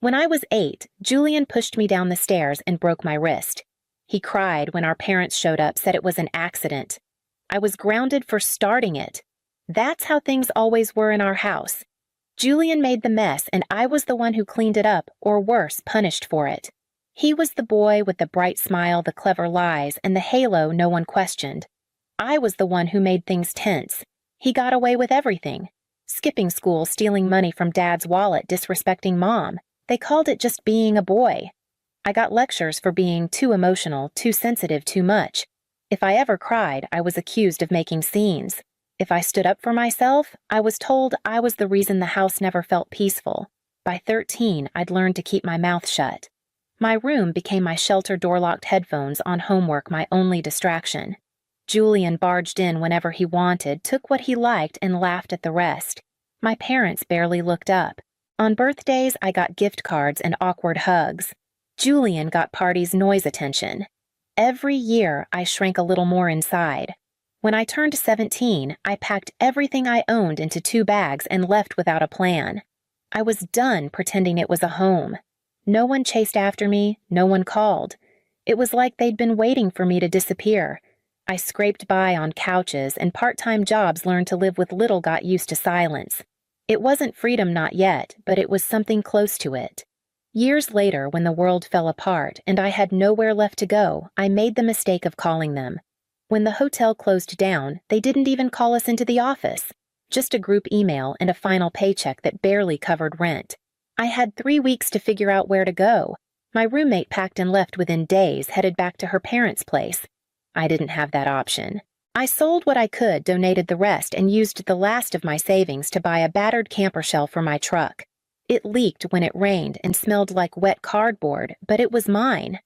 When I was 8, Julian pushed me down the stairs and broke my wrist. He cried when our parents showed up, said it was an accident. I was grounded for starting it. That's how things always were in our house. Julian made the mess, and I was the one who cleaned it up, or worse, punished for it. He was the boy with the bright smile, the clever lies, and the halo no one questioned. I was the one who made things tense. He got away with everything. Skipping school, stealing money from Dad's wallet, disrespecting Mom. They called it just being a boy. I got lectures for being too emotional, too sensitive, too much. If I ever cried, I was accused of making scenes. If I stood up for myself, I was told I was the reason the house never felt peaceful. By 13, I'd learned to keep my mouth shut. My room became my shelter, door-locked headphones on homework, my only distraction. Julian barged in whenever he wanted, took what he liked, and laughed at the rest. My parents barely looked up. On birthdays, I got gift cards and awkward hugs. Julian got parties' noise attention. Every year, I shrank a little more inside. When I turned 17, I packed everything I owned into 2 bags and left without a plan. I was done pretending it was a home. No one chased after me, no one called. It was like they'd been waiting for me to disappear. I scraped by on couches, and part-time jobs learned to live with little, got used to silence. It wasn't freedom, not yet, but it was something close to it. Years later, when the world fell apart and I had nowhere left to go, I made the mistake of calling them. When the hotel closed down, they didn't even call us into the office. Just a group email and a final paycheck that barely covered rent. I had 3 weeks to figure out where to go. My roommate packed and left within days, headed back to her parents' place. I didn't have that option. I sold what I could, donated the rest, and used the last of my savings to buy a battered camper shell for my truck. It leaked when it rained and smelled like wet cardboard, but it was mine.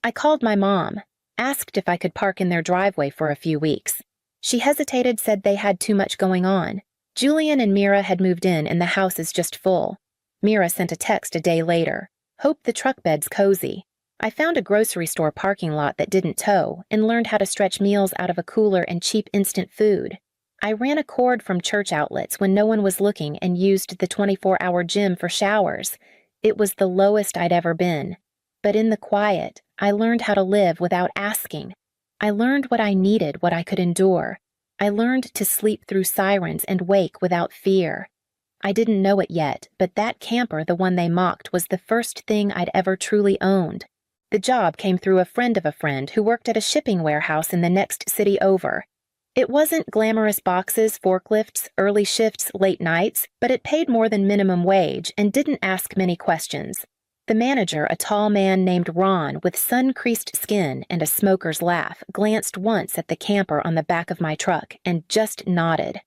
I called my mom, asked if I could park in their driveway for a few weeks. She hesitated, said they had too much going on. Julian and Mira had moved in and the house is just full. Mira sent a text a day later. Hope the truck bed's cozy. I found a grocery store parking lot that didn't tow and learned how to stretch meals out of a cooler and cheap instant food. I ran a cord from church outlets when no one was looking and used the 24-hour gym for showers. It was the lowest I'd ever been. But in the quiet, I learned how to live without asking. I learned what I needed, what I could endure. I learned to sleep through sirens and wake without fear. I didn't know it yet, but that camper, the one they mocked, was the first thing I'd ever truly owned. The job came through a friend of a friend who worked at a shipping warehouse in the next city over. It wasn't glamorous boxes, forklifts, early shifts, late nights, but it paid more than minimum wage and didn't ask many questions. The manager, a tall man named Ron with sun-creased skin and a smoker's laugh, glanced once at the camper on the back of my truck and just nodded.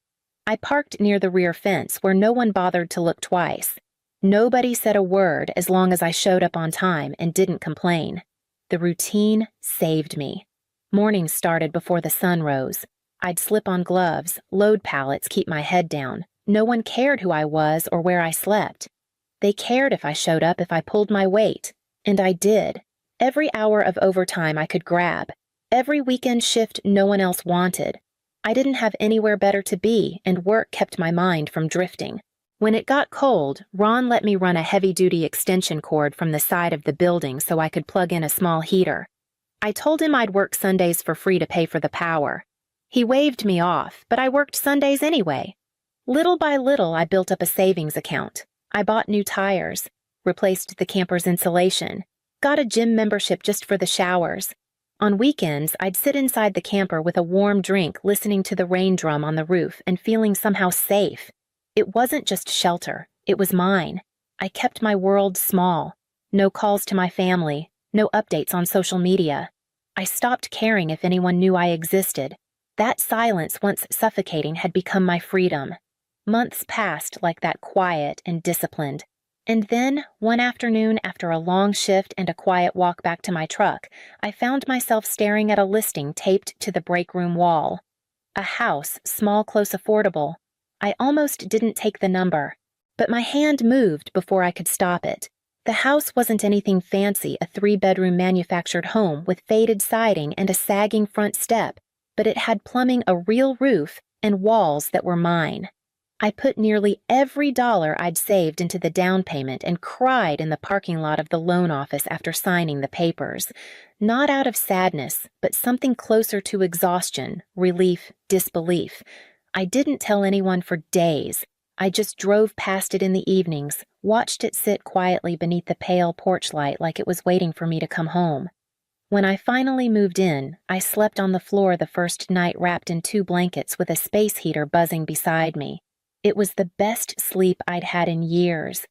I parked near the rear fence where no one bothered to look twice. Nobody said a word as long as I showed up on time and didn't complain. The routine saved me. Mornings started before the sun rose. I'd slip on gloves, load pallets, keep my head down. No one cared who I was or where I slept. They cared if I showed up, if I pulled my weight. And I did. Every hour of overtime I could grab. Every weekend shift no one else wanted. I didn't have anywhere better to be, and work kept my mind from drifting. When it got cold, Ron let me run a heavy-duty extension cord from the side of the building so I could plug in a small heater. I told him I'd work Sundays for free to pay for the power. He waved me off, but I worked Sundays anyway. Little by little, I built up a savings account. I bought new tires, replaced the camper's insulation, got a gym membership just for the showers. On weekends, I'd sit inside the camper with a warm drink, listening to the rain drum on the roof and feeling somehow safe. It wasn't just shelter, it was mine. I kept my world small. No calls to my family, no updates on social media. I stopped caring if anyone knew I existed. That silence, once suffocating, had become my freedom. Months passed like that, quiet and disciplined. And then, one afternoon, after a long shift and a quiet walk back to my truck, I found myself staring at a listing taped to the break room wall. A house, small, close, affordable. I almost didn't take the number, but my hand moved before I could stop it. The house wasn't anything fancy, a 3-bedroom manufactured home with faded siding and a sagging front step, but it had plumbing, a real roof, and walls that were mine. I put nearly every dollar I'd saved into the down payment and cried in the parking lot of the loan office after signing the papers. Not out of sadness, but something closer to exhaustion, relief, disbelief. I didn't tell anyone for days. I just drove past it in the evenings, watched it sit quietly beneath the pale porch light like it was waiting for me to come home. When I finally moved in, I slept on the floor the first night wrapped in 2 blankets with a space heater buzzing beside me. It was the best sleep I'd had in years.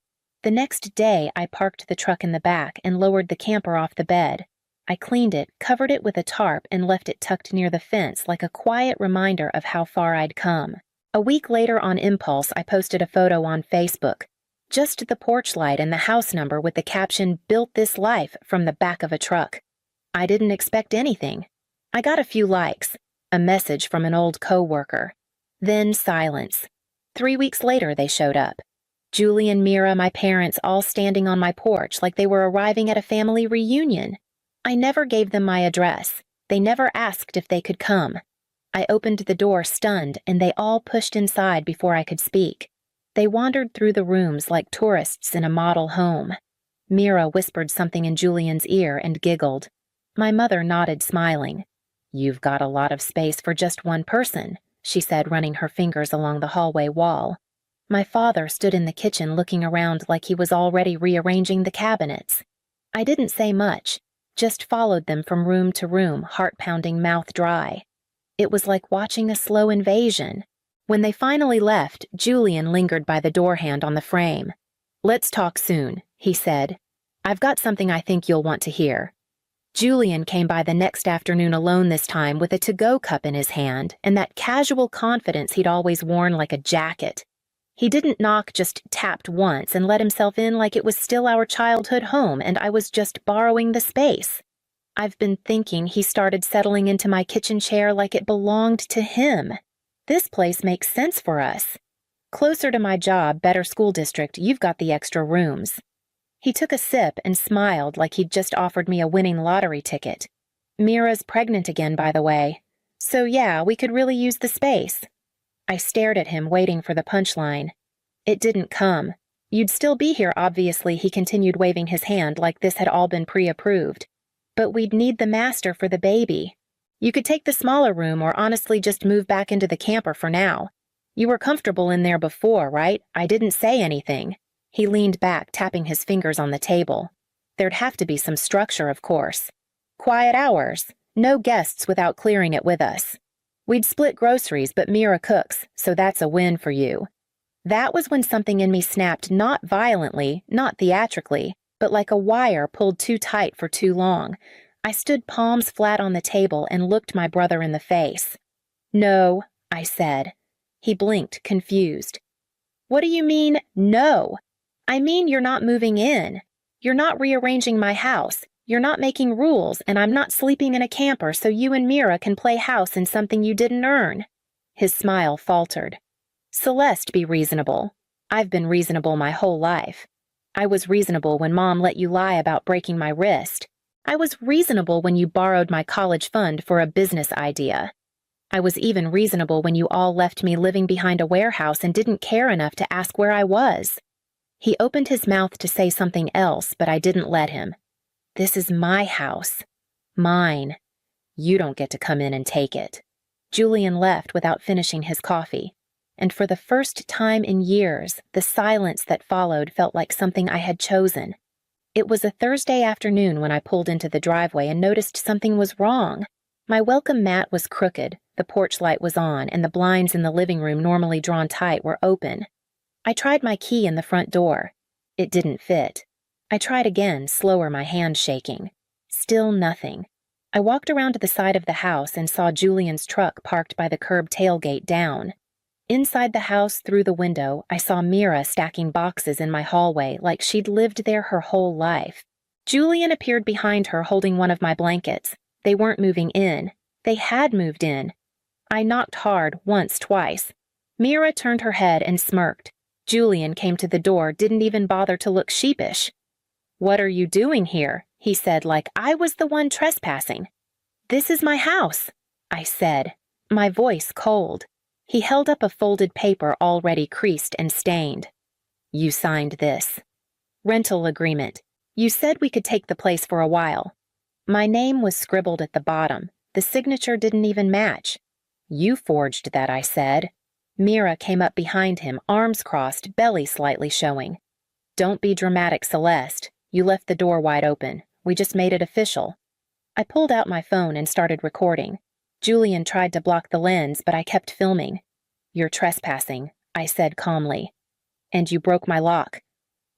The next day, I parked the truck in the back and lowered the camper off the bed. I cleaned it, covered it with a tarp, and left it tucked near the fence like a quiet reminder of how far I'd come. A week later, on impulse, I posted a photo on Facebook. Just the porch light and the house number with the caption, "Built this life," from the back of a truck. I didn't expect anything. I got a few likes, a message from an old co-worker. Then silence. 3 weeks later, they showed up. Julie and Mira, my parents, all standing on my porch like they were arriving at a family reunion. I never gave them my address. They never asked if they could come. I opened the door stunned, and they all pushed inside before I could speak. They wandered through the rooms like tourists in a model home. Mira whispered something in Julian's ear and giggled. My mother nodded, smiling. "You've got a lot of space for just one person," she said, running her fingers along the hallway wall. My father stood in the kitchen looking around like he was already rearranging the cabinets. I didn't say much, just followed them from room to room, heart-pounding, mouth dry. It was like watching a slow invasion. When they finally left, Julian lingered by the door hand on the frame. "Let's talk soon," he said. "I've got something I think you'll want to hear." Julian came by the next afternoon alone this time with a to-go cup in his hand and that casual confidence he'd always worn like a jacket. He didn't knock, just tapped once and let himself in like it was still our childhood home and I was just borrowing the space. I've been thinking he started settling into my kitchen chair like it belonged to him. This place makes sense for us. Closer to my job, better school district, you've got the extra rooms. He took a sip and smiled like he'd just offered me a winning lottery ticket. Mira's pregnant again, by the way. So yeah, we could really use the space. I stared at him, waiting for the punchline. It didn't come. You'd still be here, obviously, he continued, waving his hand like this had all been pre-approved. But we'd need the master for the baby. You could take the smaller room or honestly just move back into the camper for now. You were comfortable in there before, right? I didn't say anything. He leaned back, tapping his fingers on the table. There'd have to be some structure, of course. Quiet hours. No guests without clearing it with us. We'd split groceries, but Mira cooks, so that's a win for you. That was when something in me snapped, not violently, not theatrically, but like a wire pulled too tight for too long. I stood palms flat on the table and looked my brother in the face. "No," I said. He blinked, confused. "What do you mean, no?" "I mean you're not moving in. You're not rearranging my house. You're not making rules, and I'm not sleeping in a camper so you and Mira can play house in something you didn't earn." His smile faltered. "Celeste, be reasonable. I've been reasonable my whole life. I was reasonable when Mom let you lie about breaking my wrist. I was reasonable when you borrowed my college fund for a business idea. I was even reasonable when you all left me living behind a warehouse and didn't care enough to ask where I was." He opened his mouth to say something else, but I didn't let him. "This is my house. Mine. You don't get to come in and take it." Julian left without finishing his coffee, and for the first time in years, the silence that followed felt like something I had chosen. It was a Thursday afternoon when I pulled into the driveway and noticed something was wrong. My welcome mat was crooked, the porch light was on, and the blinds in the living room, normally drawn tight, were open. I tried my key in the front door. It didn't fit. I tried again, slower, my hand shaking. Still nothing. I walked around to the side of the house and saw Julian's truck parked by the curb tailgate down. Inside the house, through the window, I saw Mira stacking boxes in my hallway like she'd lived there her whole life. Julian appeared behind her holding one of my blankets. They weren't moving in. They had moved in. I knocked hard, once, twice. Mira turned her head and smirked. Julian came to the door, didn't even bother to look sheepish. "What are you doing here?" he said, like I was the one trespassing. "This is my house," I said, my voice cold. He held up a folded paper already creased and stained. "You signed this." "Rental agreement. You said we could take the place for a while." My name was scribbled at the bottom. The signature didn't even match. "You forged that," I said. Mira came up behind him, arms crossed, belly slightly showing. "Don't be dramatic, Celeste. You left the door wide open. We just made it official." I pulled out my phone and started recording. Julian tried to block the lens, but I kept filming. "You're trespassing," I said calmly. "And you broke my lock."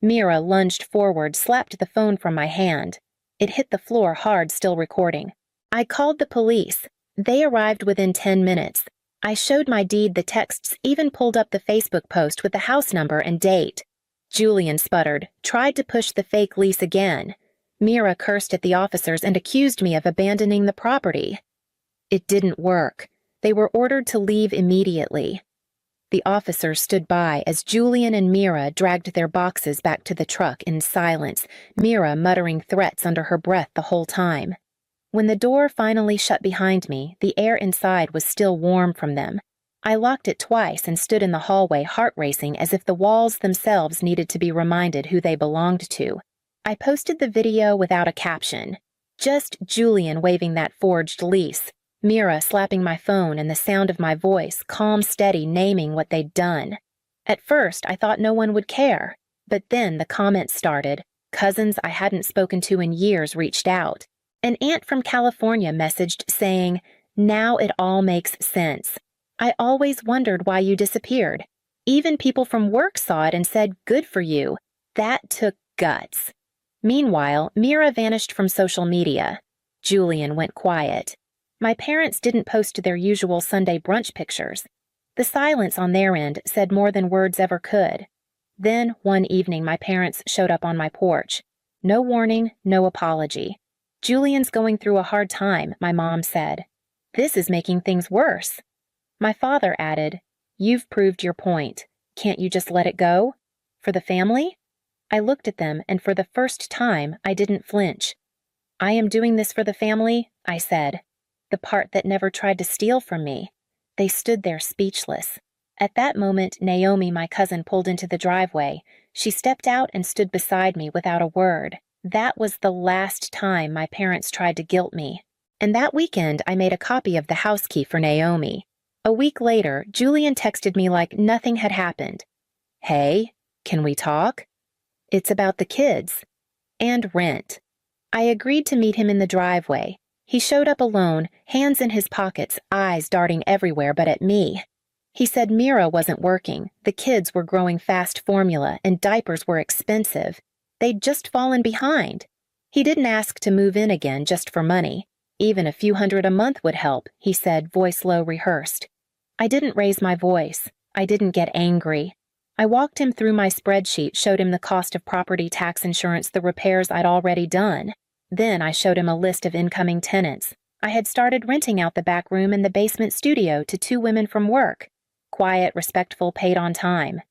Mira lunged forward, slapped the phone from my hand. It hit the floor hard, still recording. I called the police. They arrived within 10 minutes. I showed my deed, the texts even pulled up the Facebook post with the house number and date. Julian sputtered, tried to push the fake lease again. Mira cursed at the officers and accused me of abandoning the property. It didn't work. They were ordered to leave immediately. The officers stood by as Julian and Mira dragged their boxes back to the truck in silence, Mira muttering threats under her breath the whole time. When the door finally shut behind me, the air inside was still warm from them. I locked it twice and stood in the hallway, heart racing as if the walls themselves needed to be reminded who they belonged to. I posted the video without a caption. Just Julian waving that forged lease, Mira slapping my phone and the sound of my voice, calm, steady, naming what they'd done. At first, I thought no one would care, but then the comments started. Cousins I hadn't spoken to in years reached out. An aunt from California messaged saying, "Now it all makes sense. I always wondered why you disappeared." Even people from work saw it and said, "Good for you." That took guts. Meanwhile, Mira vanished from social media. Julian went quiet. My parents didn't post their usual Sunday brunch pictures. The silence on their end said more than words ever could. Then, one evening, my parents showed up on my porch. No warning, no apology. "Julian's going through a hard time," my mom said. "This is making things worse." My father added, "You've proved your point. Can't you just let it go? For the family?" I looked at them, and for the first time, I didn't flinch. "I am doing this for the family," I said. The part that never tried to steal from me. They stood there speechless. At that moment, Naomi, my cousin, pulled into the driveway. She stepped out and stood beside me without a word. That was the last time my parents tried to guilt me. And that weekend, I made a copy of the house key for Naomi. A week later, Julian texted me like nothing had happened. "Hey, can we talk?" "It's about the kids." "And rent." I agreed to meet him in the driveway. He showed up alone, hands in his pockets, eyes darting everywhere but at me. He said Mira wasn't working, the kids were growing fast formula, and diapers were expensive. They'd just fallen behind. He didn't ask to move in again just for money. Even a few $100 a month would help, he said, voice low, rehearsed. I didn't raise my voice. I didn't get angry. I walked him through my spreadsheet, showed him the cost of property tax insurance, the repairs I'd already done. Then I showed him a list of incoming tenants. I had started renting out the back room and the basement studio to 2 women from work. Quiet, respectful, paid on time.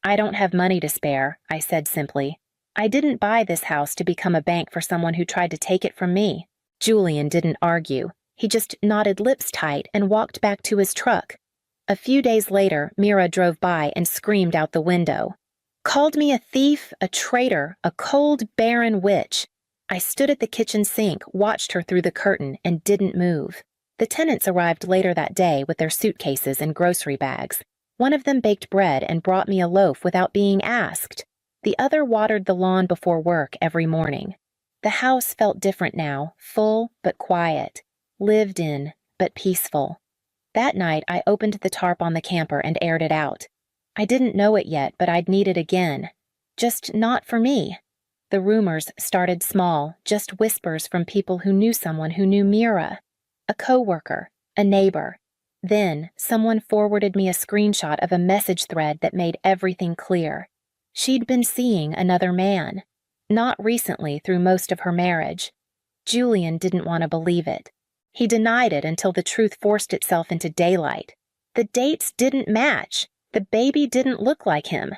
"I don't have money to spare," I said simply. "I didn't buy this house to become a bank for someone who tried to take it from me." Julian didn't argue. He just nodded lips tight and walked back to his truck. A few days later, Mira drove by and screamed out the window. Called me a thief, a traitor, a cold, barren witch. I stood at the kitchen sink, watched her through the curtain, and didn't move. The tenants arrived later that day with their suitcases and grocery bags. One of them baked bread and brought me a loaf without being asked. The other watered the lawn before work every morning. The house felt different now, full but quiet, lived in but peaceful. That night, I opened the tarp on the camper and aired it out. I didn't know it yet, but I'd need it again. Just not for me. The rumors started small, just whispers from people who knew someone who knew Mira. A coworker, a neighbor. Then, someone forwarded me a screenshot of a message thread that made everything clear. She'd been seeing another man. Not recently, through most of her marriage. Julian didn't want to believe it. He denied it until the truth forced itself into daylight. The dates didn't match. The baby didn't look like him.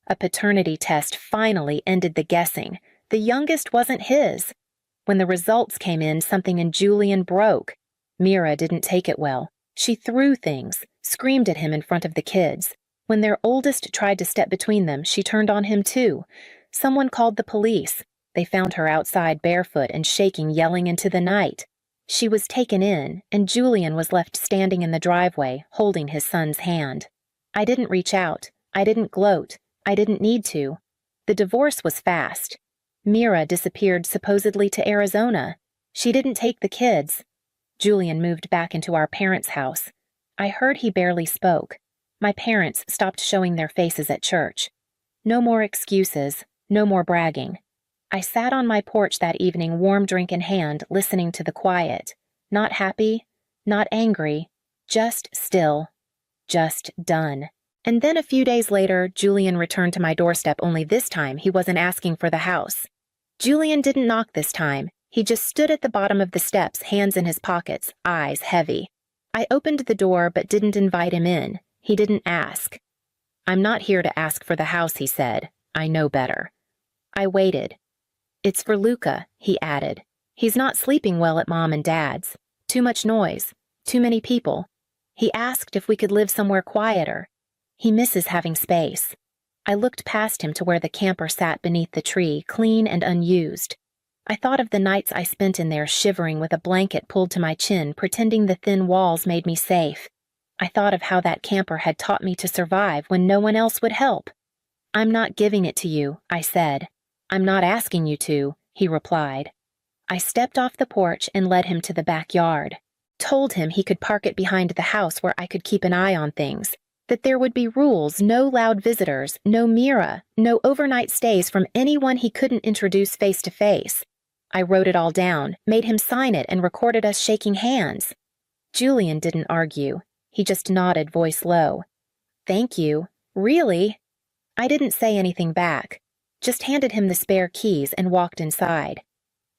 A paternity test finally ended the guessing. The youngest wasn't his. When the results came in, something in Julian broke. Mira didn't take it well. She threw things, screamed at him in front of the kids. When their oldest tried to step between them, she turned on him too. Someone called the police. They found her outside barefoot and shaking, yelling into the night. She was taken in, and Julian was left standing in the driveway, holding his son's hand. I didn't reach out. I didn't gloat. I didn't need to. The divorce was fast. Mira disappeared supposedly to Arizona. She didn't take the kids. Julian moved back into our parents' house. I heard he barely spoke. My parents stopped showing their faces at church. No more excuses, no more bragging. I sat on my porch that evening, warm drink in hand, listening to the quiet. Not happy, not angry, just still, just done. And then a few days later, Julian returned to my doorstep, only this time he wasn't asking for the house. Julian didn't knock this time. He just stood at the bottom of the steps, hands in his pockets, eyes heavy. I opened the door but didn't invite him in. He didn't ask. "I'm not here to ask for the house," he said. "I know better." I waited. "It's for Luca," he added. "He's not sleeping well at Mom and Dad's. Too much noise. Too many people. He asked if we could live somewhere quieter. He misses having space." I looked past him to where the camper sat beneath the tree, clean and unused. I thought of the nights I spent in there shivering with a blanket pulled to my chin, pretending the thin walls made me safe. I thought of how that camper had taught me to survive when no one else would help. "I'm not giving it to you," I said. "I'm not asking you to," he replied. I stepped off the porch and led him to the backyard. Told him he could park it behind the house where I could keep an eye on things. That there would be rules, no loud visitors, no Mira, no overnight stays from anyone he couldn't introduce face to face. I wrote it all down, made him sign it, and recorded us shaking hands. Julian didn't argue. He just nodded, voice low. "Thank you. Really?" I didn't say anything back, just handed him the spare keys and walked inside.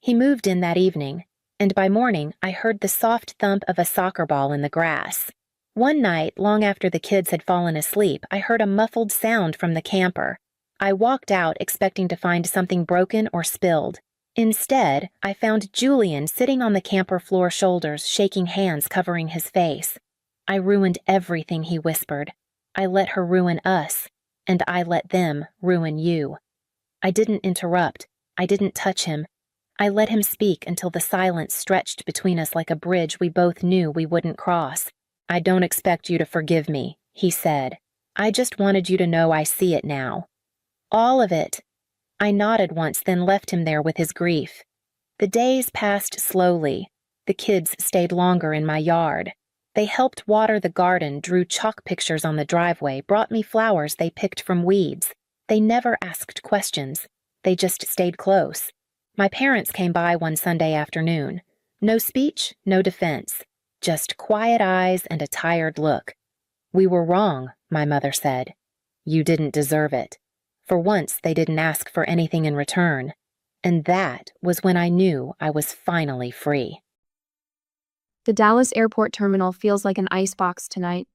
He moved in that evening, and by morning I heard the soft thump of a soccer ball in the grass. One night, long after the kids had fallen asleep, I heard a muffled sound from the camper. I walked out expecting to find something broken or spilled. Instead, I found Julian sitting on the camper floor, shoulders, shaking hands covering his face. "I ruined everything," he whispered. "I let her ruin us, and I let them ruin you." I didn't interrupt. I didn't touch him. I let him speak until the silence stretched between us like a bridge we both knew we wouldn't cross. "I don't expect you to forgive me," he said. "I just wanted you to know I see it now. All of it." I nodded once, then left him there with his grief. The days passed slowly. The kids stayed longer in my yard. They helped water the garden, drew chalk pictures on the driveway, brought me flowers they picked from weeds. They never asked questions. They just stayed close. My parents came by one Sunday afternoon. No speech, no defense. Just quiet eyes and a tired look. "We were wrong," my mother said. "You didn't deserve it." For once, they didn't ask for anything in return. And that was when I knew I was finally free. The Dallas airport terminal feels like an icebox tonight.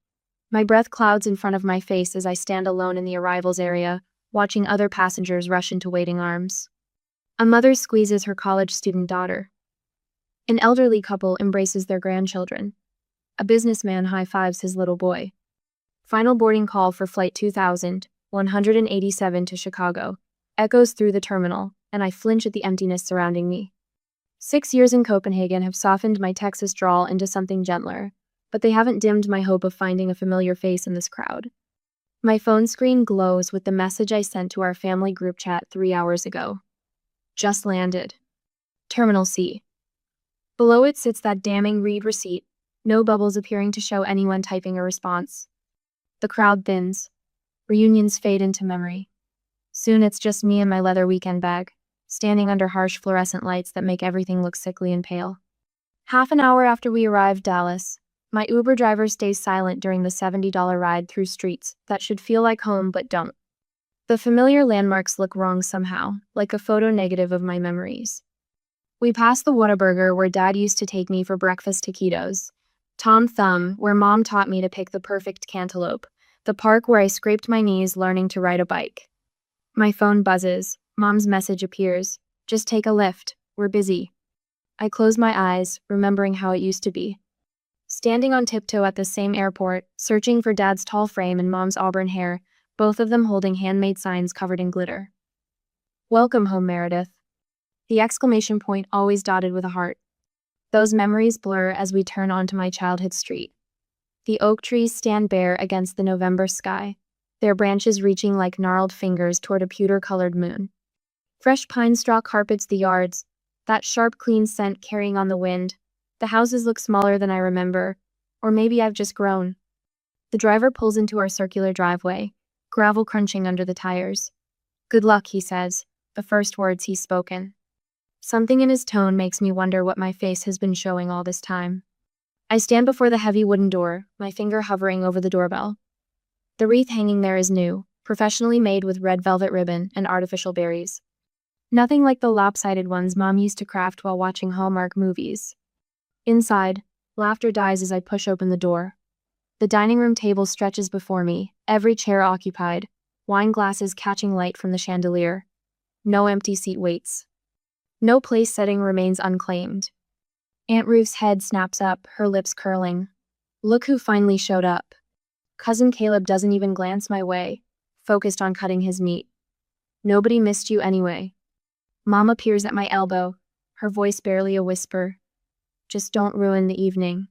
My breath clouds in front of my face as I stand alone in the arrivals area, watching other passengers rush into waiting arms. A mother squeezes her college student daughter. An elderly couple embraces their grandchildren. A businessman high-fives his little boy. Final boarding call for Flight 2187 to Chicago echoes through the terminal, and I flinch at the emptiness surrounding me. 6 years in Copenhagen have softened my Texas drawl into something gentler, but they haven't dimmed my hope of finding a familiar face in this crowd. My phone screen glows with the message I sent to our family group chat 3 hours ago. Just landed. Terminal C. Below it sits that damning read receipt, no bubbles appearing to show anyone typing a response. The crowd thins. Reunions fade into memory. Soon it's just me and my leather weekend bag, standing under harsh fluorescent lights that make everything look sickly and pale. Half an hour after we arrive Dallas, my Uber driver stays silent during the $70 ride through streets that should feel like home but don't. The familiar landmarks look wrong somehow, like a photo negative of my memories. We pass the Whataburger where Dad used to take me for breakfast taquitos, Tom Thumb where Mom taught me to pick the perfect cantaloupe, the park where I scraped my knees learning to ride a bike. My phone buzzes. Mom's message appears. "Just take a lift. We're busy." I close my eyes, remembering how it used to be. Standing on tiptoe at the same airport, searching for Dad's tall frame and Mom's auburn hair, both of them holding handmade signs covered in glitter. Welcome home, Meredith. The exclamation point always dotted with a heart. Those memories blur as we turn onto my childhood street. The oak trees stand bare against the November sky, their branches reaching like gnarled fingers toward a pewter-colored moon. Fresh pine straw carpets the yards, that sharp, clean scent carrying on the wind. The houses look smaller than I remember, or maybe I've just grown. The driver pulls into our circular driveway, gravel crunching under the tires. Good luck, he says, the first words he's spoken. Something in his tone makes me wonder what my face has been showing all this time. I stand before the heavy wooden door, my finger hovering over the doorbell. The wreath hanging there is new, professionally made with red velvet ribbon and artificial berries. Nothing like the lopsided ones Mom used to craft while watching Hallmark movies. Inside, laughter dies as I push open the door. The dining room table stretches before me, every chair occupied, wine glasses catching light from the chandelier. No empty seat waits. No place setting remains unclaimed. Aunt Ruth's head snaps up, her lips curling. Look who finally showed up. Cousin Caleb doesn't even glance my way, focused on cutting his meat. Nobody missed you anyway. Mom appears at my elbow, her voice barely a whisper. Just don't ruin the evening.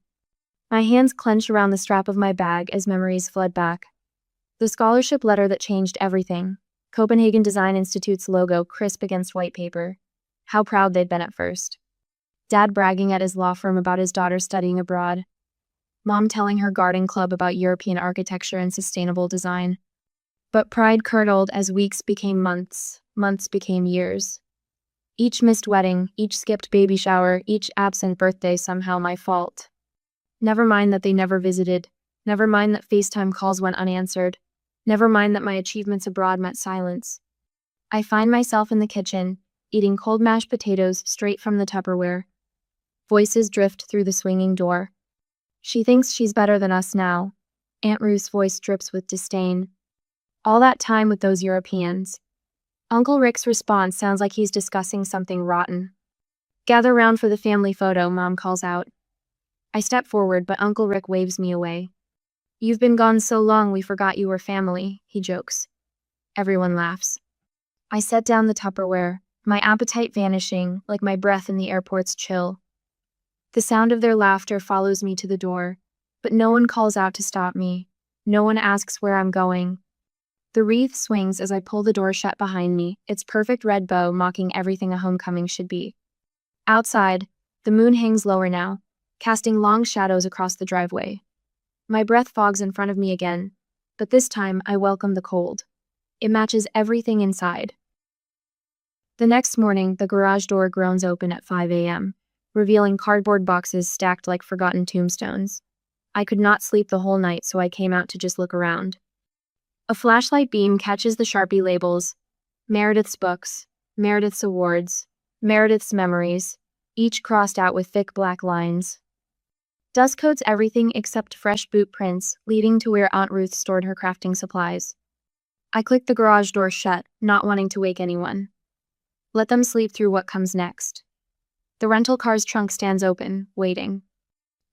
My hands clench around the strap of my bag as memories flood back. The scholarship letter that changed everything. Copenhagen Design Institute's logo crisp against white paper. How proud they'd been at first. Dad bragging at his law firm about his daughter studying abroad. Mom telling her garden club about European architecture and sustainable design. But pride curdled as weeks became months, months became years. Each missed wedding, each skipped baby shower, each absent birthday somehow my fault. Never mind that they never visited. Never mind that FaceTime calls went unanswered. Never mind that my achievements abroad met silence. I find myself in the kitchen, eating cold mashed potatoes straight from the Tupperware. Voices drift through the swinging door. She thinks she's better than us now. Aunt Ruth's voice drips with disdain. All that time with those Europeans. Uncle Rick's response sounds like he's discussing something rotten. Gather round for the family photo, Mom calls out. I step forward, but Uncle Rick waves me away. You've been gone so long we forgot you were family, he jokes. Everyone laughs. I set down the Tupperware, my appetite vanishing like my breath in the airport's chill. The sound of their laughter follows me to the door, but no one calls out to stop me. No one asks where I'm going. The wreath swings as I pull the door shut behind me, its perfect red bow mocking everything a homecoming should be. Outside, the moon hangs lower now, casting long shadows across the driveway. My breath fogs in front of me again, but this time I welcome the cold. It matches everything inside. The next morning, the garage door groans open at 5 a.m., revealing cardboard boxes stacked like forgotten tombstones. I could not sleep the whole night, so I came out to just look around. A flashlight beam catches the Sharpie labels. Meredith's books, Meredith's awards, Meredith's memories, each crossed out with thick black lines. Dust coats everything except fresh boot prints, leading to where Aunt Ruth stored her crafting supplies. I click the garage door shut, not wanting to wake anyone. Let them sleep through what comes next. The rental car's trunk stands open, waiting.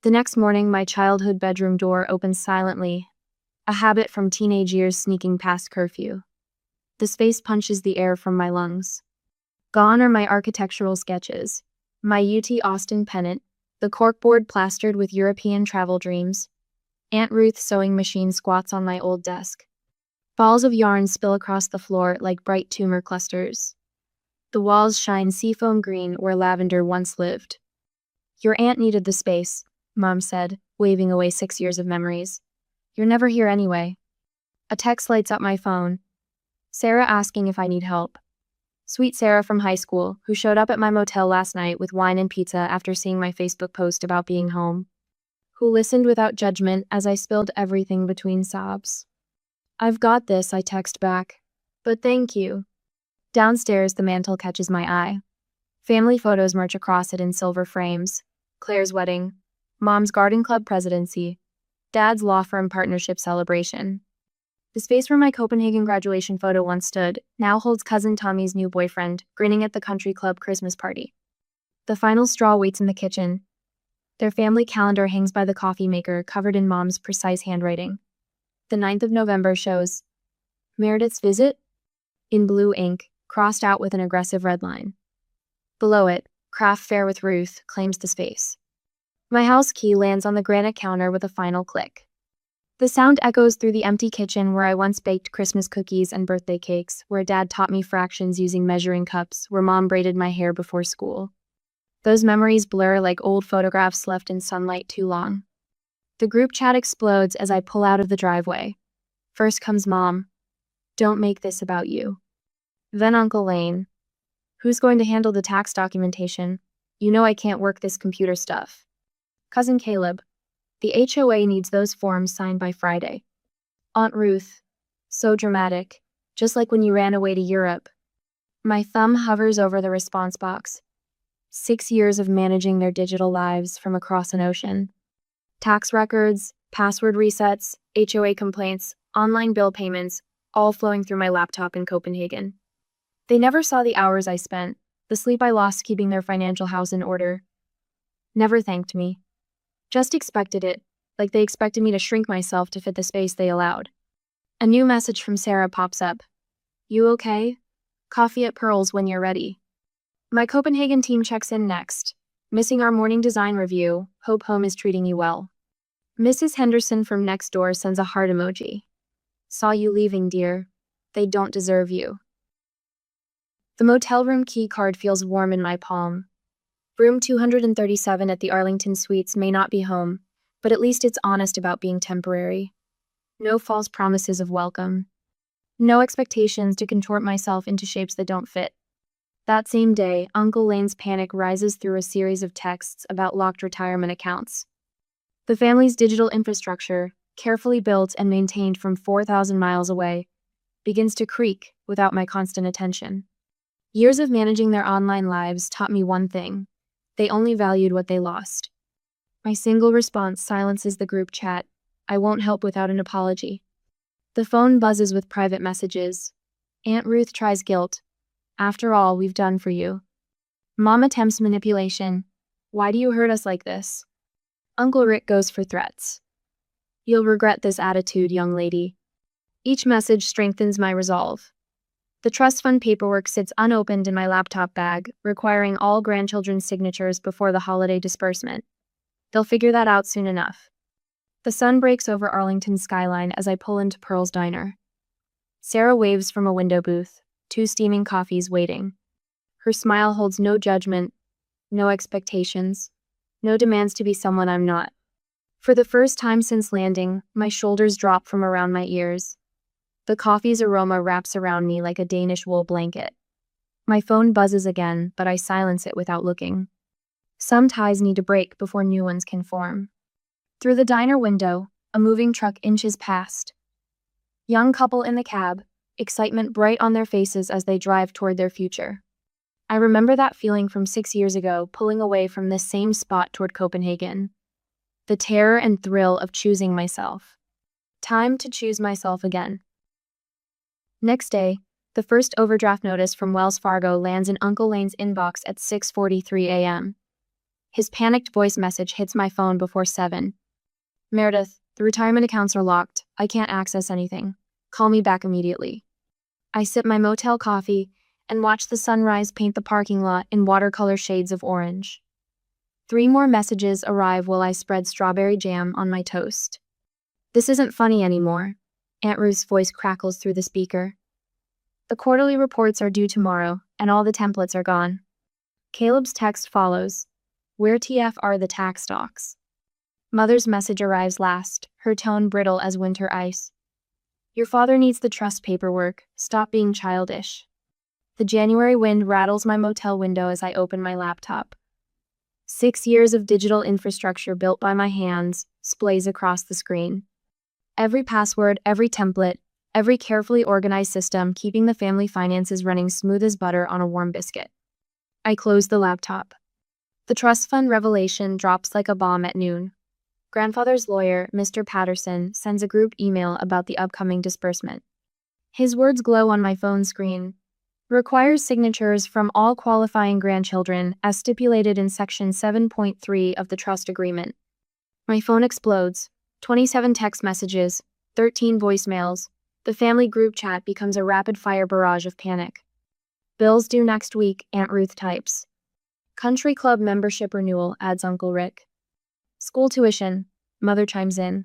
The next morning, my childhood bedroom door opens silently, a habit from teenage years sneaking past curfew. The space punches the air from my lungs. Gone are my architectural sketches, my UT Austin pennant, the corkboard plastered with European travel dreams. Aunt Ruth's sewing machine squats on my old desk. Balls of yarn spill across the floor like bright tumor clusters. The walls shine seafoam green where lavender once lived. Your aunt needed the space, Mom said, waving away 6 years of memories. You're never here anyway. A text lights up my phone. Sarah asking if I need help. Sweet Sarah from high school, who showed up at my motel last night with wine and pizza after seeing my Facebook post about being home. Who listened without judgment as I spilled everything between sobs. I've got this, I text back. But thank you. Downstairs, the mantel catches my eye. Family photos march across it in silver frames. Claire's wedding. Mom's garden club presidency. Dad's law firm partnership celebration. The space where my Copenhagen graduation photo once stood now holds cousin Tommy's new boyfriend, grinning at the country club Christmas party. The final straw waits in the kitchen. Their family calendar hangs by the coffee maker, covered in Mom's precise handwriting. The 9th of November shows Meredith's visit in blue ink, crossed out with an aggressive red line. Below it, craft fair with Ruth claims the space. My house key lands on the granite counter with a final click. The sound echoes through the empty kitchen where I once baked Christmas cookies and birthday cakes, where Dad taught me fractions using measuring cups, where Mom braided my hair before school. Those memories blur like old photographs left in sunlight too long. The group chat explodes as I pull out of the driveway. First comes Mom. Don't make this about you. Then Uncle Lane. Who's going to handle the tax documentation? You know I can't work this computer stuff. Cousin Caleb. The HOA needs those forms signed by Friday. Aunt Ruth. So dramatic. Just like when you ran away to Europe. My thumb hovers over the response box. 6 years of managing their digital lives from across an ocean. Tax records, password resets, HOA complaints, online bill payments, all flowing through my laptop in Copenhagen. They never saw the hours I spent, the sleep I lost keeping their financial house in order. Never thanked me. Just expected it, like they expected me to shrink myself to fit the space they allowed. A new message from Sarah pops up. You okay? Coffee at Pearl's when you're ready. My Copenhagen team checks in next. Missing our morning design review, hope home is treating you well. Mrs. Henderson from next door sends a heart emoji. Saw you leaving, dear. They don't deserve you. The motel room key card feels warm in my palm. Room 237 at the Arlington Suites may not be home, but at least it's honest about being temporary. No false promises of welcome. No expectations to contort myself into shapes that don't fit. That same day, Uncle Lane's panic rises through a series of texts about locked retirement accounts. The family's digital infrastructure, carefully built and maintained from 4,000 miles away, begins to creak without my constant attention. Years of managing their online lives taught me one thing. They only valued what they lost. My single response silences the group chat. I won't help without an apology. The phone buzzes with private messages. Aunt Ruth tries guilt. After all we've done for you. Mom attempts manipulation. Why do you hurt us like this? Uncle Rick goes for threats. You'll regret this attitude, young lady. Each message strengthens my resolve. The trust fund paperwork sits unopened in my laptop bag, requiring all grandchildren's signatures before the holiday disbursement. They'll figure that out soon enough. The sun breaks over Arlington's skyline as I pull into Pearl's diner. Sarah waves from a window booth. 2 steaming coffees waiting. Her smile holds no judgment, no expectations, no demands to be someone I'm not. For the first time since landing, my shoulders drop from around my ears. The coffee's aroma wraps around me like a Danish wool blanket. My phone buzzes again, but I silence it without looking. Some ties need to break before new ones can form. Through the diner window, a moving truck inches past. Young couple in the cab, excitement bright on their faces as they drive toward their future. I remember that feeling from 6 years ago, pulling away from this same spot toward Copenhagen. The terror and thrill of choosing myself. Time to choose myself again. Next day, the first overdraft notice from Wells Fargo lands in Uncle Lane's inbox at 6:43 a.m. His panicked voice message hits my phone before 7. Meredith, the retirement accounts are locked. I can't access anything. Call me back immediately. I sip my motel coffee and watch the sunrise paint the parking lot in watercolor shades of orange. 3 more messages arrive while I spread strawberry jam on my toast. This isn't funny anymore. Aunt Ruth's voice crackles through the speaker. The quarterly reports are due tomorrow, and all the templates are gone. Caleb's text follows. Where TF are the tax docs? Mother's message arrives last, her tone brittle as winter ice. Your father needs the trust paperwork. Stop being childish. The January wind rattles my motel window as I open my laptop. 6 years of digital infrastructure built by my hands splays across the screen. Every password, every template, every carefully organized system keeping the family finances running smooth as butter on a warm biscuit. I close the laptop. The trust fund revelation drops like a bomb at noon. Grandfather's lawyer, Mr. Patterson, sends a group email about the upcoming disbursement. His words glow on my phone screen. Requires signatures from all qualifying grandchildren as stipulated in Section 7.3 of the Trust Agreement. My phone explodes. 27 text messages, 13 voicemails. The family group chat becomes a rapid-fire barrage of panic. Bills due next week, Aunt Ruth types. Country club membership renewal, adds Uncle Rick. School tuition, Mother chimes in.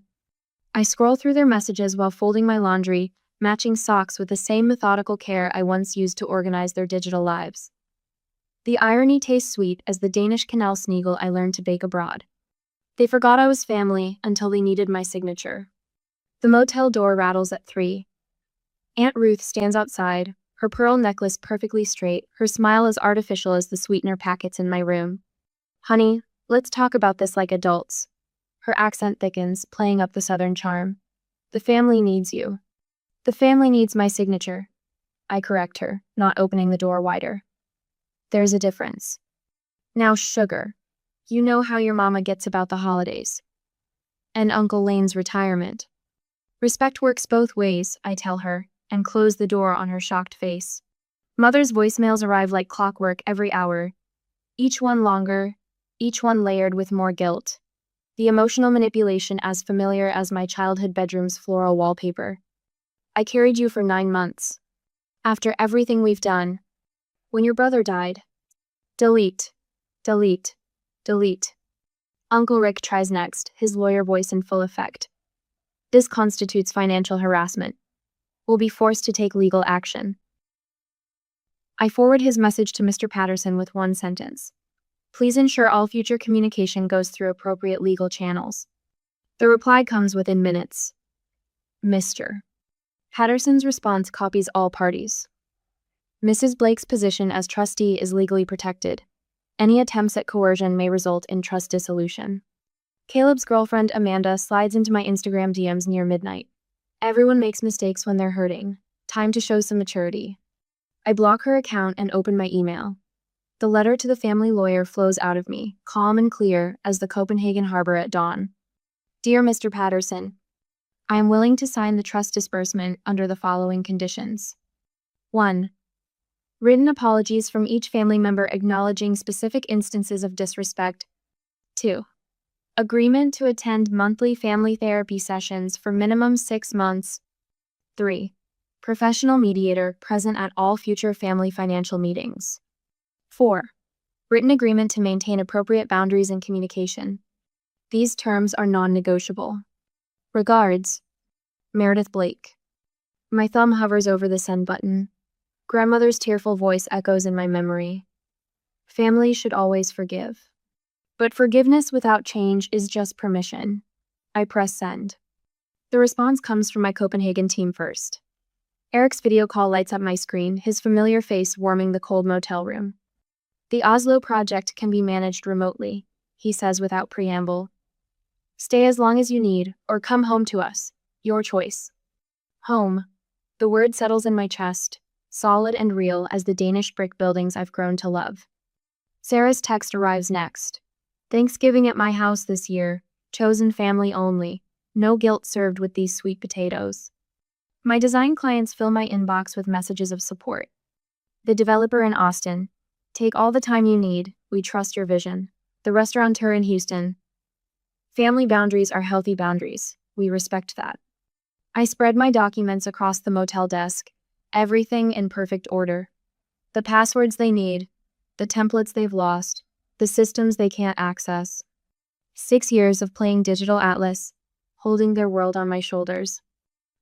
I scroll through their messages while folding my laundry, matching socks with the same methodical care I once used to organize their digital lives. The irony tastes sweet as the Danish canal sneagle I learned to bake abroad. They forgot I was family until they needed my signature. The motel door rattles at 3. Aunt Ruth stands outside, her pearl necklace perfectly straight, her smile as artificial as the sweetener packets in my room. Honey, let's talk about this like adults. Her accent thickens, playing up the southern charm. The family needs you. The family needs my signature. I correct her, not opening the door wider. There's a difference. Now, sugar. You know how your mama gets about the holidays. And Uncle Lane's retirement. Respect works both ways, I tell her, and close the door on her shocked face. Mother's voicemails arrive like clockwork every hour. Each one longer, each one layered with more guilt. The emotional manipulation as familiar as my childhood bedroom's floral wallpaper. I carried you for 9 months. After everything we've done. When your brother died. Delete. Delete. Delete. Uncle Rick tries next, his lawyer voice in full effect. This constitutes financial harassment. We'll be forced to take legal action. I forward his message to Mr. Patterson with one sentence. Please ensure all future communication goes through appropriate legal channels. The reply comes within minutes. Mr. Patterson's response copies all parties. Mrs. Blake's position as trustee is legally protected. Any attempts at coercion may result in trust dissolution. Caleb's girlfriend Amanda slides into my Instagram DMs near midnight. Everyone makes mistakes when they're hurting. Time to show some maturity. I block her account and open my email. The letter to the family lawyer flows out of me, calm and clear as the Copenhagen harbor at dawn. Dear Mr. Patterson, I am willing to sign the trust disbursement under the following conditions. 1. Written apologies from each family member acknowledging specific instances of disrespect. 2. Agreement to attend monthly family therapy sessions for minimum 6 months. 3. Professional mediator present at all future family financial meetings. 4. Written agreement to maintain appropriate boundaries and communication. These terms are non-negotiable. Regards, Meredith Blake. My thumb hovers over the send button. Grandmother's tearful voice echoes in my memory. Family should always forgive. But forgiveness without change is just permission. I press send. The response comes from my Copenhagen team first. Eric's video call lights up my screen, his familiar face warming the cold motel room. The Oslo project can be managed remotely, he says without preamble. Stay as long as you need, or come home to us. Your choice. Home. The word settles in my chest, solid and real as the Danish brick buildings I've grown to love. Sarah's text arrives next. Thanksgiving at my house this year, chosen family only. No guilt served with these sweet potatoes. My design clients fill my inbox with messages of support. The developer in Austin. Take all the time you need, we trust your vision. The restaurateur in Houston. Family boundaries are healthy boundaries. We respect that. I spread my documents across the motel desk, everything in perfect order. The passwords they need, the templates they've lost, the systems they can't access. 6 years of playing digital atlas, holding their world on my shoulders.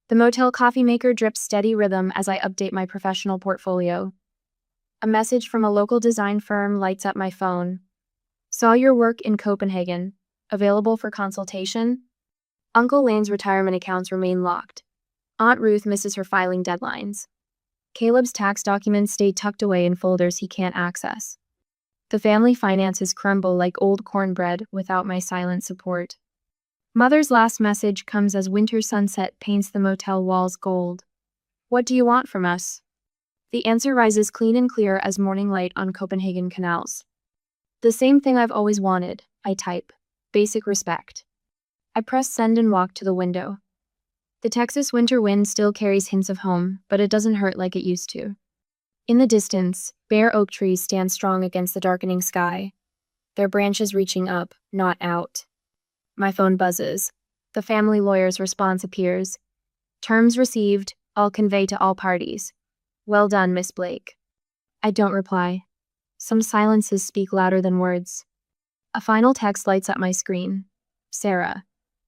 The motel coffee maker drips steady rhythm as I update my professional portfolio. A message from a local design firm lights up my phone. Saw your work in Copenhagen. Available for consultation? Uncle Lane's retirement accounts remain locked. Aunt Ruth misses her filing deadlines. Caleb's tax documents stay tucked away in folders he can't access. The family finances crumble like old cornbread without my silent support. Mother's last message comes as winter sunset paints the motel walls gold. What do you want from us? The answer rises clean and clear as morning light on Copenhagen canals. The same thing I've always wanted, I type. Basic respect. I press send and walk to the window. The Texas winter wind still carries hints of home, but it doesn't hurt like it used to. In the distance, bare oak trees stand strong against the darkening sky, their branches reaching up, not out. My phone buzzes. The family lawyer's response appears. Terms received, I'll convey to all parties. Well done, Miss Blake. I don't reply. Some silences speak louder than words. A final text lights up my screen. Sarah.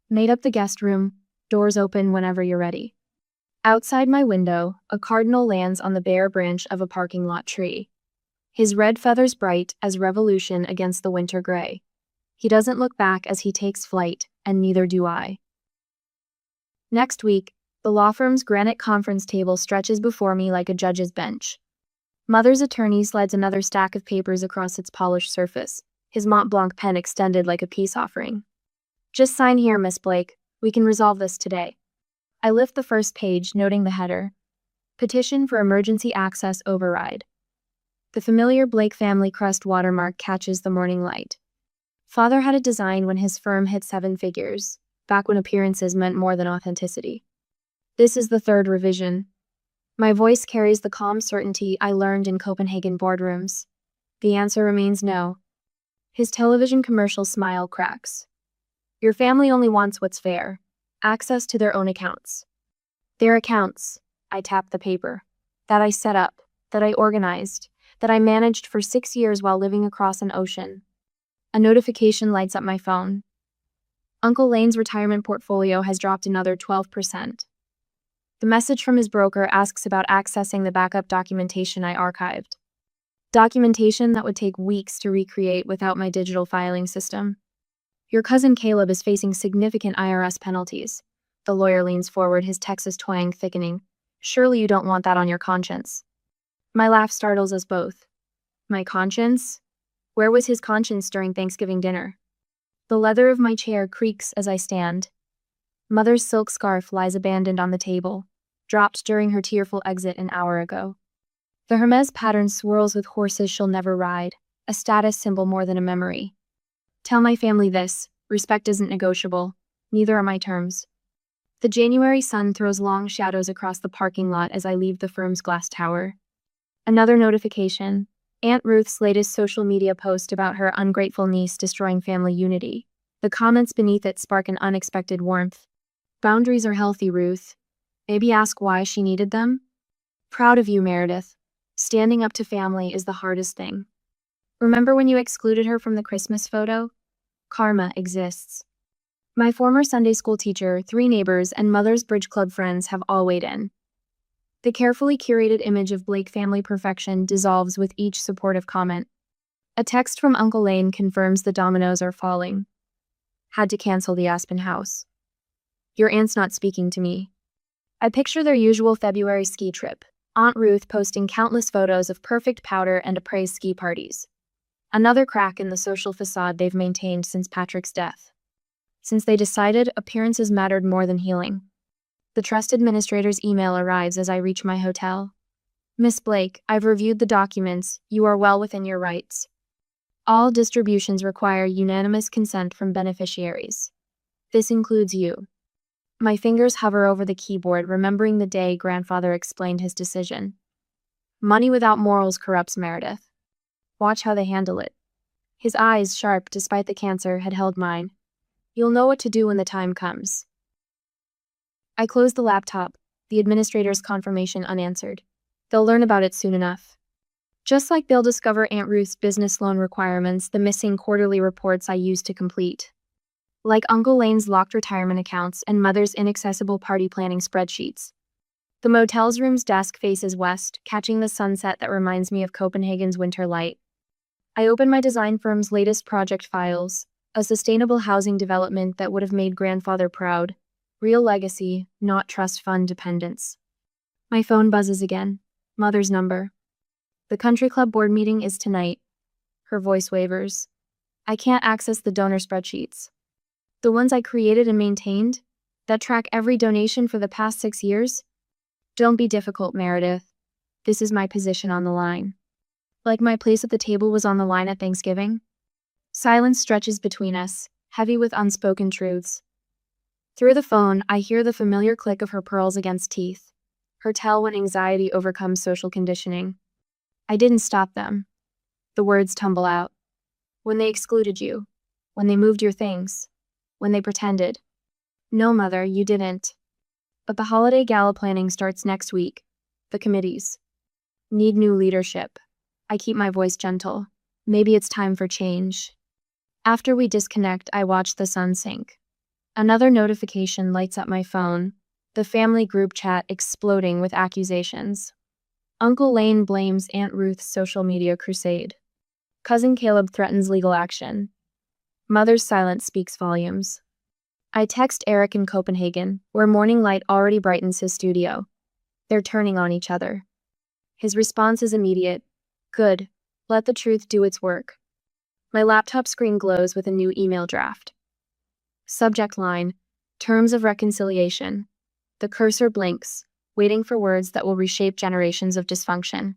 Made up the guest room, doors open whenever you're ready. Outside my window, a cardinal lands on the bare branch of a parking lot tree. His red feathers bright as revolution against the winter gray. He doesn't look back as he takes flight, and neither do I. Next week, the law firm's granite conference table stretches before me like a judge's bench. Mother's attorney slides another stack of papers across its polished surface, his Mont Blanc pen extended like a peace offering. Just sign here, Miss Blake. We can resolve this today. I lift the first page, noting the header. Petition for emergency access override. The familiar Blake family crest watermark catches the morning light. Father had a design when his firm hit 7 figures, back when appearances meant more than authenticity. This is the third revision. My voice carries the calm certainty I learned in Copenhagen boardrooms. The answer remains no. His television commercial smile cracks. Your family only wants what's fair. Access to their own accounts. Their accounts, I tap the paper, that I set up, that I organized, that I managed for 6 years while living across an ocean. A notification lights up my phone. Uncle Lane's retirement portfolio has dropped another 12%. The message from his broker asks about accessing the backup documentation I archived. Documentation that would take weeks to recreate without my digital filing system. Your cousin Caleb is facing significant IRS penalties. The lawyer leans forward, his Texas twang thickening. Surely you don't want that on your conscience. My laugh startles us both. My conscience? Where was his conscience during Thanksgiving dinner? The leather of my chair creaks as I stand. Mother's silk scarf lies abandoned on the table, dropped during her tearful exit an hour ago. The Hermes pattern swirls with horses she'll never ride, a status symbol more than a memory. Tell my family this, respect isn't negotiable, neither are my terms. The January sun throws long shadows across the parking lot as I leave the firm's glass tower. Another notification, Aunt Ruth's latest social media post about her ungrateful niece destroying family unity. The comments beneath it spark an unexpected warmth. Boundaries are healthy, Ruth. Maybe ask why she needed them? Proud of you, Meredith. Standing up to family is the hardest thing. Remember when you excluded her from the Christmas photo? Karma exists. My former Sunday school teacher, 3 neighbors, and Mother's Bridge Club friends have all weighed in. The carefully curated image of Blake family perfection dissolves with each supportive comment. A text from Uncle Lane confirms the dominoes are falling. Had to cancel the Aspen house. Your aunt's not speaking to me. I picture their usual February ski trip, Aunt Ruth posting countless photos of perfect powder and appraised ski parties. Another crack in the social facade they've maintained since Patrick's death. Since they decided appearances mattered more than healing. The trust administrator's email arrives as I reach my hotel. Miss Blake, I've reviewed the documents. You are well within your rights. All distributions require unanimous consent from beneficiaries. This includes you. My fingers hover over the keyboard, remembering the day grandfather explained his decision. Money without morals corrupts, Meredith. Watch how they handle it. His eyes, sharp despite the cancer, had held mine. You'll know what to do when the time comes. I close the laptop, the administrator's confirmation unanswered. They'll learn about it soon enough. Just like they'll discover Aunt Ruth's business loan requirements, the missing quarterly reports I used to complete. Like Uncle Lane's locked retirement accounts and Mother's inaccessible party planning spreadsheets. The motel's room's desk faces west, catching the sunset that reminds me of Copenhagen's winter light. I open my design firm's latest project files, a sustainable housing development that would have made grandfather proud. Real legacy, not trust fund dependence. My phone buzzes again. Mother's number. The country club board meeting is tonight. Her voice wavers. I can't access the donor spreadsheets. The ones I created and maintained, that track every donation for the past 6 years? Don't be difficult, Meredith. This is my position on the line. Like my place at the table was on the line at Thanksgiving? Silence stretches between us, heavy with unspoken truths. Through the phone, I hear the familiar click of her pearls against teeth. Her tell when anxiety overcomes social conditioning. I didn't stop them. The words tumble out. When they excluded you. When they moved your things. When they pretended. No, Mother, you didn't. But the holiday gala planning starts next week. The committees need new leadership. I keep my voice gentle. Maybe it's time for change. After we disconnect, I watch the sun sink. Another notification lights up my phone, the family group chat exploding with accusations. Uncle Lane blames Aunt Ruth's social media crusade. Cousin Caleb threatens legal action. Mother's silence speaks volumes. I text Eric in Copenhagen, where morning light already brightens his studio. They're turning on each other. His response is immediate. Good. Let the truth do its work. My laptop screen glows with a new email draft. Subject line, Terms of Reconciliation. The cursor blinks, waiting for words that will reshape generations of dysfunction.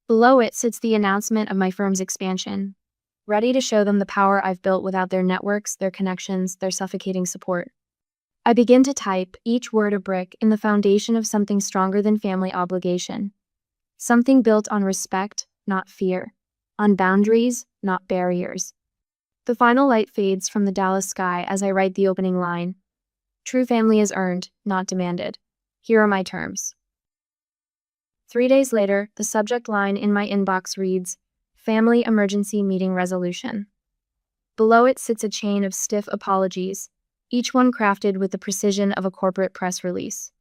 Below it sits the announcement of my firm's expansion, ready to show them the power I've built without their networks, their connections, their suffocating support. I begin to type, each word a brick in the foundation of something stronger than family obligation. Something built on respect, not fear. On boundaries, not barriers. The final light fades from the Dallas sky as I write the opening line. True family is earned, not demanded. Here are my terms. 3 days later, the subject line in my inbox reads, Family Emergency Meeting Resolution. Below it sits a chain of stiff apologies, each one crafted with the precision of a corporate press release.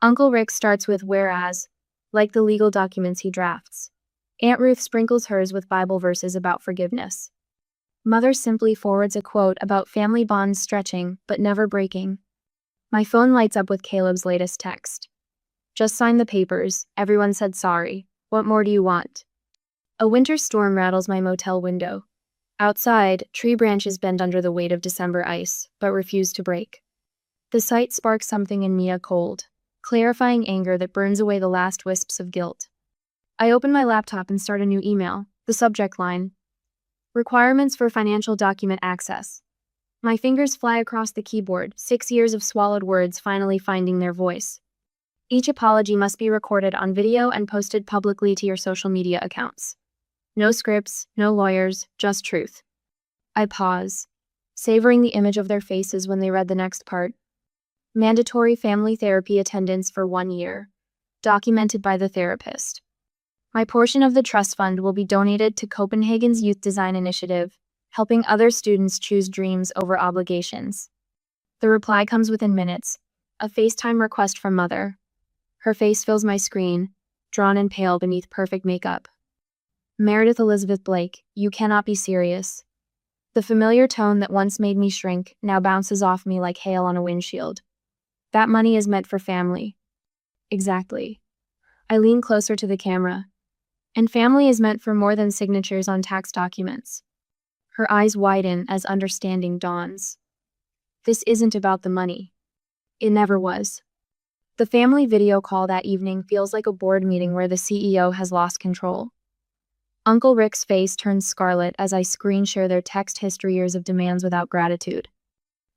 Uncle Rick starts with whereas, like the legal documents he drafts. Aunt Ruth sprinkles hers with Bible verses about forgiveness. Mother simply forwards a quote about family bonds stretching but never breaking. My phone lights up with Caleb's latest text. Just sign the papers, everyone said sorry. What more do you want? A winter storm rattles my motel window. Outside, tree branches bend under the weight of December ice, but refuse to break. The sight sparks something in me, a cold, clarifying anger that burns away the last wisps of guilt. I open my laptop and start a new email, the subject line, Requirements for Financial Document Access. My fingers fly across the keyboard, 6 years of swallowed words finally finding their voice. Each apology must be recorded on video and posted publicly to your social media accounts. No scripts, no lawyers, just truth. I pause, savoring the image of their faces when they read the next part. Mandatory family therapy attendance for 1 year, documented by the therapist. My portion of the trust fund will be donated to Copenhagen's Youth Design Initiative, helping other students choose dreams over obligations. The reply comes within minutes, a FaceTime request from Mother. Her face fills my screen, drawn and pale beneath perfect makeup. Meredith Elizabeth Blake, you cannot be serious. The familiar tone that once made me shrink now bounces off me like hail on a windshield. That money is meant for family. Exactly. I lean closer to the camera. And family is meant for more than signatures on tax documents. Her eyes widen as understanding dawns. This isn't about the money. It never was. The family video call that evening feels like a board meeting where the CEO has lost control. Uncle Rick's face turns scarlet as I screen share their text history years of demands without gratitude.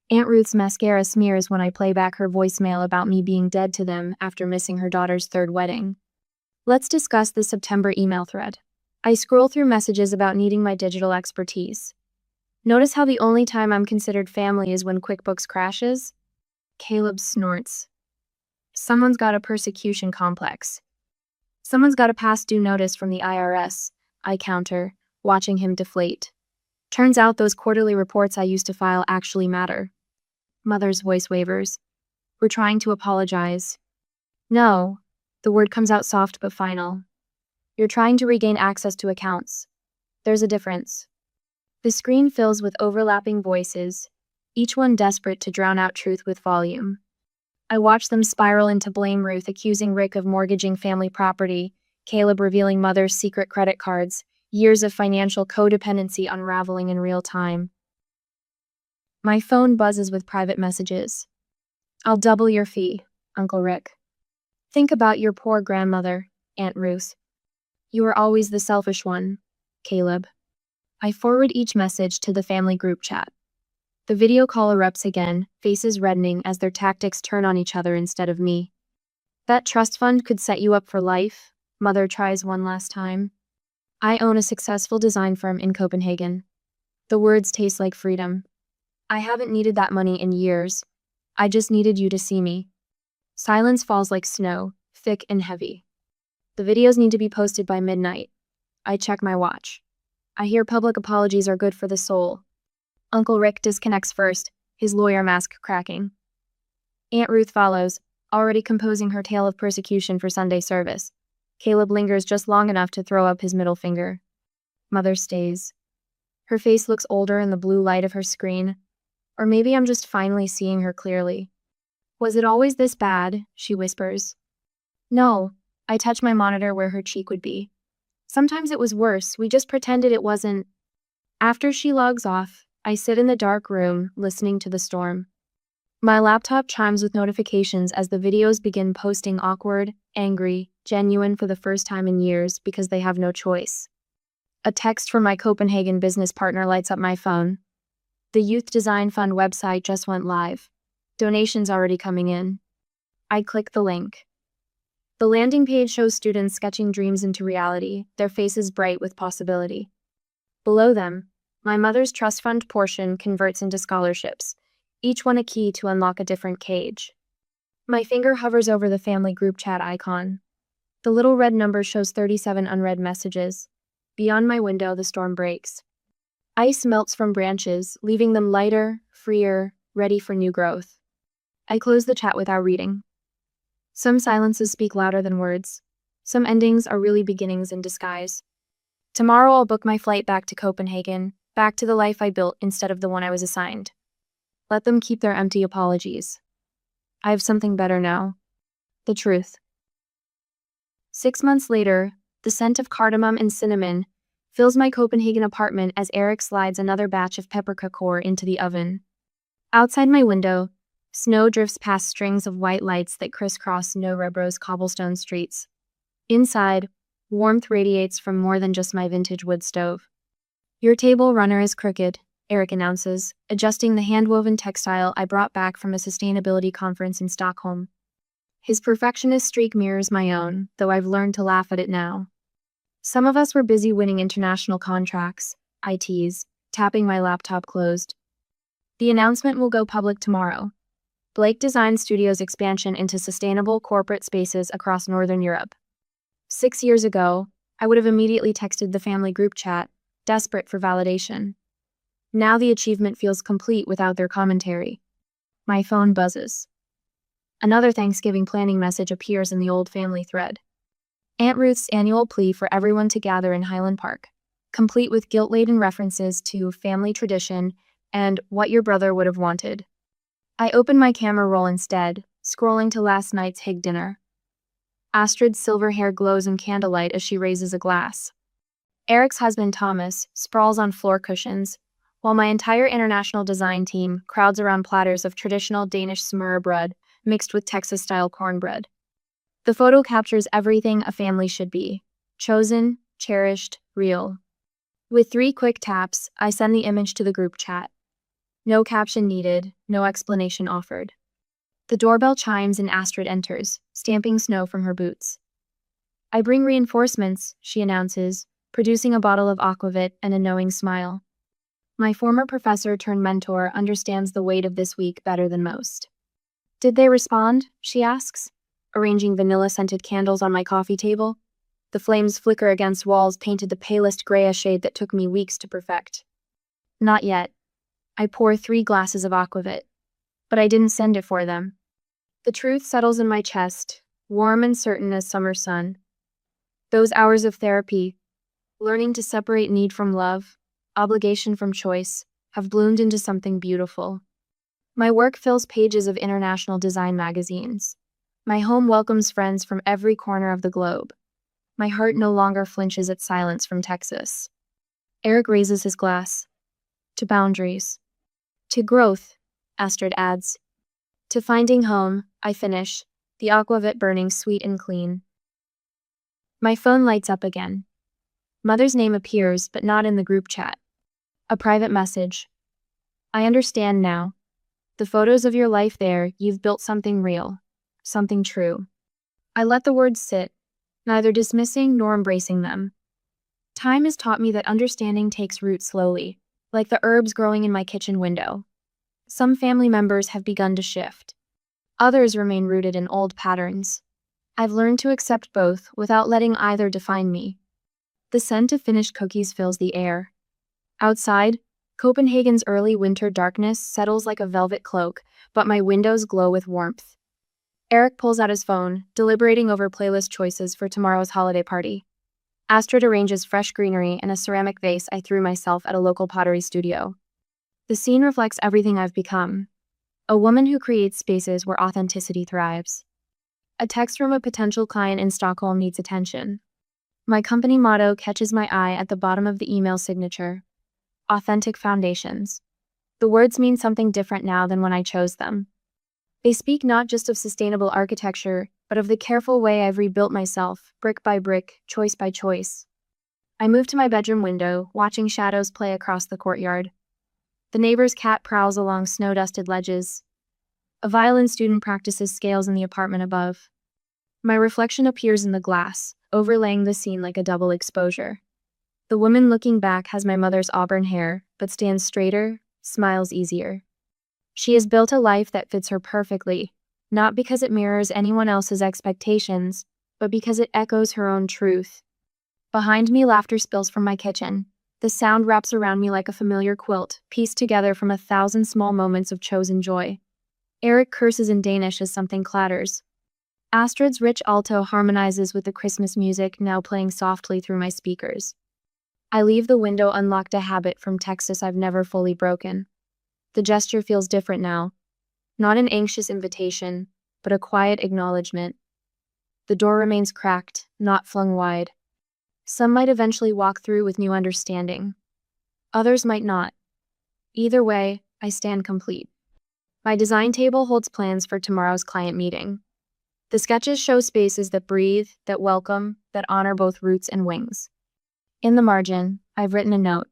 Aunt Ruth's mascara smears when I play back her voicemail about me being dead to them after missing her daughter's 3rd wedding. Let's discuss the September email thread. I scroll through messages about needing my digital expertise. Notice how the only time I'm considered family is when QuickBooks crashes? Caleb snorts. Someone's got a persecution complex. Someone's got a past due notice from the IRS, I counter, watching him deflate. Turns out those quarterly reports I used to file actually matter. Mother's voice wavers. We're trying to apologize. No. The word comes out soft but final. You're trying to regain access to accounts. There's a difference. The screen fills with overlapping voices, each one desperate to drown out truth with volume. I watch them spiral into blame, Ruth accusing Rick of mortgaging family property, Caleb revealing Mother's secret credit cards, years of financial codependency unraveling in real time. My phone buzzes with private messages. I'll double your fee, Uncle Rick. Think about your poor grandmother, Aunt Ruth. You were always the selfish one, Caleb. I forward each message to the family group chat. The video call erupts again, faces reddening as their tactics turn on each other instead of me. That trust fund could set you up for life, Mother tries one last time. I own a successful design firm in Copenhagen. The words taste like freedom. I haven't needed that money in years. I just needed you to see me. Silence falls like snow, thick and heavy. The videos need to be posted by midnight. I check my watch. I hear public apologies are good for the soul. Uncle Rick disconnects first, his lawyer mask cracking. Aunt Ruth follows, already composing her tale of persecution for Sunday service. Caleb lingers just long enough to throw up his middle finger. Mother stays. Her face looks older in the blue light of her screen. Or maybe I'm just finally seeing her clearly. Was it always this bad? She whispers. No. I touch my monitor where her cheek would be. Sometimes it was worse. We just pretended it wasn't. After she logs off, I sit in the dark room, listening to the storm. My laptop chimes with notifications as the videos begin posting awkward, angry, genuine for the first time in years because they have no choice. A text from my Copenhagen business partner lights up my phone. The Youth Design Fund website just went live. Donations already coming in. I click the link. The landing page shows students sketching dreams into reality, their faces bright with possibility. Below them, my mother's trust fund portion converts into scholarships, each one a key to unlock a different cage. My finger hovers over the family group chat icon. The little red number shows 37 unread messages. Beyond my window, the storm breaks. Ice melts from branches, leaving them lighter, freer, ready for new growth. I close the chat without reading. Some silences speak louder than words. Some endings are really beginnings in disguise. Tomorrow I'll book my flight back to Copenhagen, back to the life I built instead of the one I was assigned. Let them keep their empty apologies. I have something better now. The truth. 6 months later, the scent of cardamom and cinnamon fills my Copenhagen apartment as Eric slides another batch of peppercorn into the oven. Outside my window, snow drifts past strings of white lights that crisscross no-rebro's cobblestone streets. Inside, warmth radiates from more than just my vintage wood stove. Your table runner is crooked, Eric announces, adjusting the hand-woven textile I brought back from a sustainability conference in Stockholm. His perfectionist streak mirrors my own, though I've learned to laugh at it now. Some of us were busy winning international contracts, ITs, tapping my laptop closed. The announcement will go public tomorrow. Blake Design Studios' expansion into sustainable corporate spaces across Northern Europe. 6 years ago, I would have immediately texted the family group chat, desperate for validation. Now the achievement feels complete without their commentary. My phone buzzes. Another Thanksgiving planning message appears in the old family thread. Aunt Ruth's annual plea for everyone to gather in Highland Park, complete with guilt-laden references to family tradition and what your brother would have wanted. I open my camera roll instead, scrolling to last night's Hig dinner. Astrid's silver hair glows in candlelight as she raises a glass. Eric's husband Thomas sprawls on floor cushions, while my entire international design team crowds around platters of traditional Danish smørrebrød mixed with Texas-style cornbread. The photo captures everything a family should be: chosen, cherished, real. With 3 quick taps, I send the image to the group chat. No caption needed, no explanation offered. The doorbell chimes and Astrid enters, stamping snow from her boots. I bring reinforcements, she announces, producing a bottle of aquavit and a knowing smile. My former professor turned mentor understands the weight of this week better than most. Did they respond? She asks, arranging vanilla-scented candles on my coffee table. The flames flicker against walls painted the palest grayish shade that took me weeks to perfect. Not yet. I pour 3 glasses of aquavit, but I didn't send it for them. The truth settles in my chest, warm and certain as summer sun. Those hours of therapy, learning to separate need from love, obligation from choice, have bloomed into something beautiful. My work fills pages of international design magazines. My home welcomes friends from every corner of the globe. My heart no longer flinches at silence from Texas. Eric raises his glass. To boundaries. To growth, Astrid adds. To finding home, I finish, the aquavit burning sweet and clean. My phone lights up again. Mother's name appears, but not in the group chat. A private message. I understand now. The photos of your life there, you've built something real, something true. I let the words sit, neither dismissing nor embracing them. Time has taught me that understanding takes root slowly, like the herbs growing in my kitchen window. Some family members have begun to shift. Others remain rooted in old patterns. I've learned to accept both without letting either define me. The scent of finished cookies fills the air. Outside, Copenhagen's early winter darkness settles like a velvet cloak, but my windows glow with warmth. Eric pulls out his phone, deliberating over playlist choices for tomorrow's holiday party. Astrid arranges fresh greenery in a ceramic vase I threw myself at a local pottery studio. The scene reflects everything I've become. A woman who creates spaces where authenticity thrives. A text from a potential client in Stockholm needs attention. My company motto catches my eye at the bottom of the email signature. Authentic foundations. The words mean something different now than when I chose them. They speak not just of sustainable architecture, but of the careful way I've rebuilt myself, brick by brick, choice by choice. I move to my bedroom window, watching shadows play across the courtyard. The neighbor's cat prowls along snow-dusted ledges. A violin student practices scales in the apartment above. My reflection appears in the glass, overlaying the scene like a double exposure. The woman looking back has my mother's auburn hair, but stands straighter, smiles easier. She has built a life that fits her perfectly, not because it mirrors anyone else's expectations, but because it echoes her own truth. Behind me, laughter spills from my kitchen. The sound wraps around me like a familiar quilt, pieced together from 1,000 small moments of chosen joy. Eric curses in Danish as something clatters. Astrid's rich alto harmonizes with the Christmas music now playing softly through my speakers. I leave the window unlocked, a habit from Texas I've never fully broken. The gesture feels different now. Not an anxious invitation, but a quiet acknowledgement. The door remains cracked, not flung wide. Some might eventually walk through with new understanding. Others might not. Either way, I stand complete. My design table holds plans for tomorrow's client meeting. The sketches show spaces that breathe, that welcome, that honor both roots and wings. In the margin, I've written a note.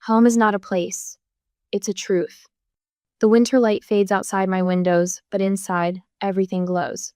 Home is not a place. It's a truth. The winter light fades outside my windows, but inside, everything glows.